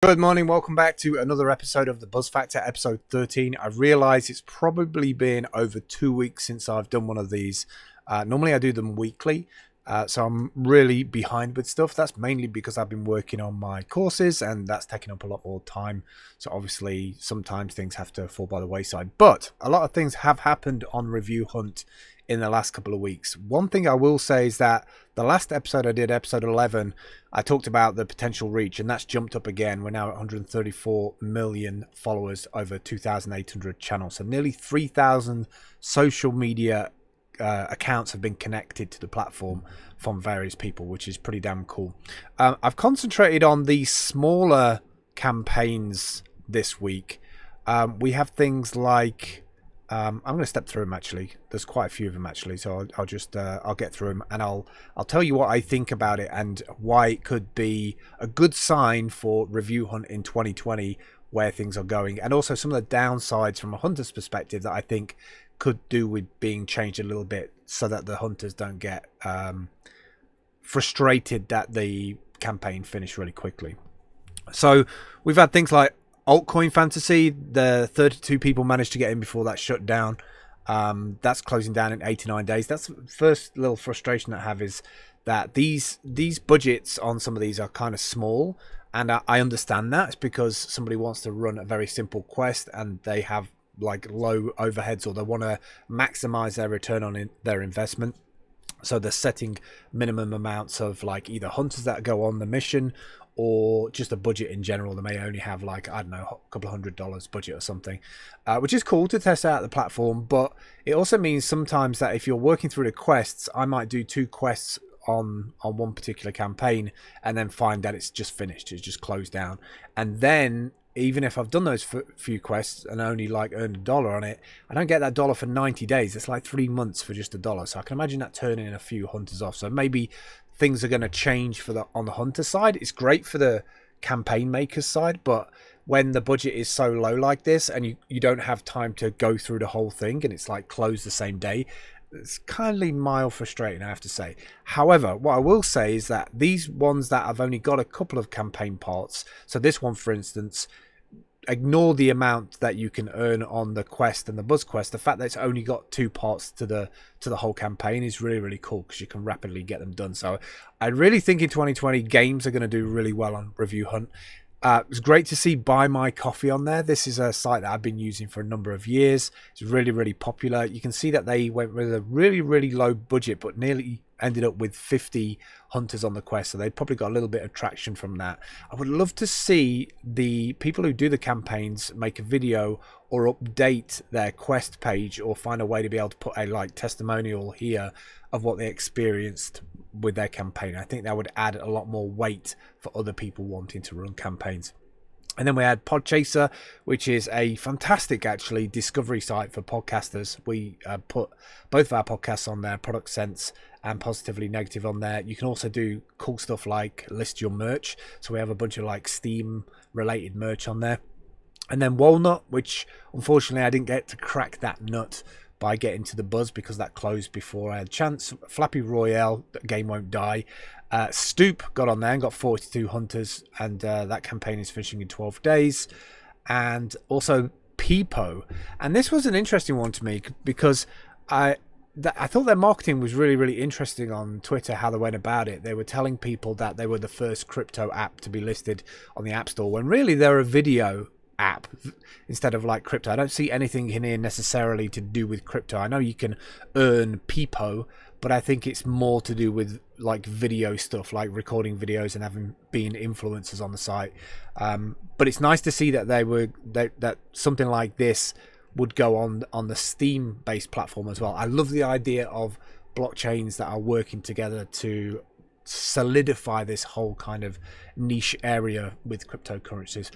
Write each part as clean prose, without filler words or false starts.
Good morning, welcome back to another episode of the Buzz Factor, episode 13. I realise it's probably been over 2 weeks since I've done one of these. Normally I do them weekly, so I'm really behind with stuff. That's mainly because I've been working on my courses and that's taking up a lot more time. So obviously sometimes things have to fall by the wayside. But a lot of things have happened on Review Hunt in the last couple of weeks. One thing I will say is that the last episode I did, episode 11, I talked about the potential reach, and that's jumped up again. We're now at 134 million followers over 2,800 channels. So nearly 3,000 social media accounts have been connected to the platform from various people, which is pretty damn cool. I've concentrated on the smaller campaigns this week. We have things like I'm going to step through them actually. There's quite a few of them actually, so I'll just I'll get through them and I'll tell you what I think about it and why it could be a good sign for Review Hunt in 2020, where things are going, and also some of the downsides from a hunter's perspective that I think could do with being changed a little bit, so that the hunters don't get frustrated that the campaign finished really quickly. So we've had things like altcoin fantasy. The 32 people managed to get in before that shut down. That's closing down in 89 days. That's the first little frustration I have, is that these budgets on some of these are kind of small, and I understand that. It's because somebody wants to run a very simple quest and they have like low overheads, or they want to maximize their return on their investment. So they're setting minimum amounts of like either hunters that go on the mission, or just a budget in general. They may only have like, I don't know, a couple of $100 budget or something, which is cool to test out the platform. But it also means sometimes that if you're working through the quests, I might do 2 quests on one particular campaign and then find that it's just finished, it's just closed down. And then even if I've done those few quests and only like earned $1 on it, I don't get that dollar for 90 days. It's like 3 months for just $1. So I can imagine that turning a few hunters off. So maybe things are going to change for on the hunter side. It's great for the campaign makers side, but when the budget is so low like this and you don't have time to go through the whole thing and it's like closed the same day, it's kind of mild frustrating, I have to say. However, what I will say is that these ones that have only got a couple of campaign parts, so this one for instance, ignore the amount that you can earn on the quest and the buzz quest. The fact that it's only got 2 parts to the whole campaign is really cool, because you can rapidly get them done. So I really think in 2020 games are going to do really well on Review Hunt. It was great to see Buy My Coffee on there. This is a site that I've been using for a number of years. It's really popular. You can see that they went with a really low budget, but nearly ended up with 50 hunters on the quest, so they probably got a little bit of traction from that. I would love to see the people who do the campaigns make a video or update their quest page, or find a way to be able to put a like testimonial here of what they experienced with their campaign. I think that would add a lot more weight for other people wanting to run campaigns. And then we had Podchaser, which is a fantastic, actually, discovery site for podcasters. We put both of our podcasts on there, Product Sense and Positively Negative on there. You can also do cool stuff like list your merch. So we have a bunch of like Steam related merch on there. And then Walnut, which unfortunately I didn't get to crack that nut by getting to the buzz because that closed before I had a chance. Flappy Royale, Game Won't Die. Stoop got on there and got 42 hunters, and that campaign is finishing in 12 days. And also Peepo. And this was an interesting one to me, because I thought their marketing was really interesting on Twitter, how they went about it. They were telling people that they were the first crypto app to be listed on the App Store, when really they're a video app instead of like crypto. I don't see anything in here necessarily to do with crypto. I know you can earn Peepo, but I think it's more to do with like video stuff, like recording videos and having been influencers on the site. But it's nice to see that that something like this would go on the Steam based platform as well. I love the idea of blockchains that are working together to solidify this whole kind of niche area with cryptocurrencies.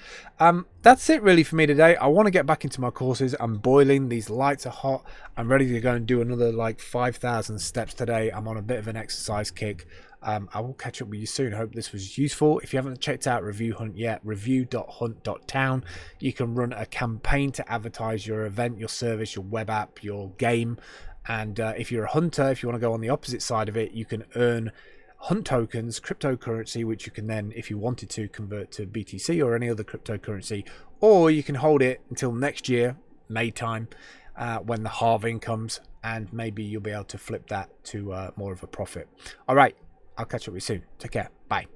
That's it really for me today. I want to get back into my courses. I'm boiling, these lights are hot. I'm ready to go and do another like 5,000 steps today. I'm on a bit of an exercise kick. I will catch up with you soon. I hope this was useful. If you haven't checked out Review Hunt yet, review.hunt.town, you can run a campaign to advertise your event, your service, your web app, your game. And if you're a hunter, if you want to go on the opposite side of it, you can earn hunt tokens, cryptocurrency, which you can then, if you wanted to, convert to BTC or any other cryptocurrency, or you can hold it until next year, May time, when the halving comes, and maybe you'll be able to flip that to more of a profit. All right, I'll catch up with you soon. Take care. Bye.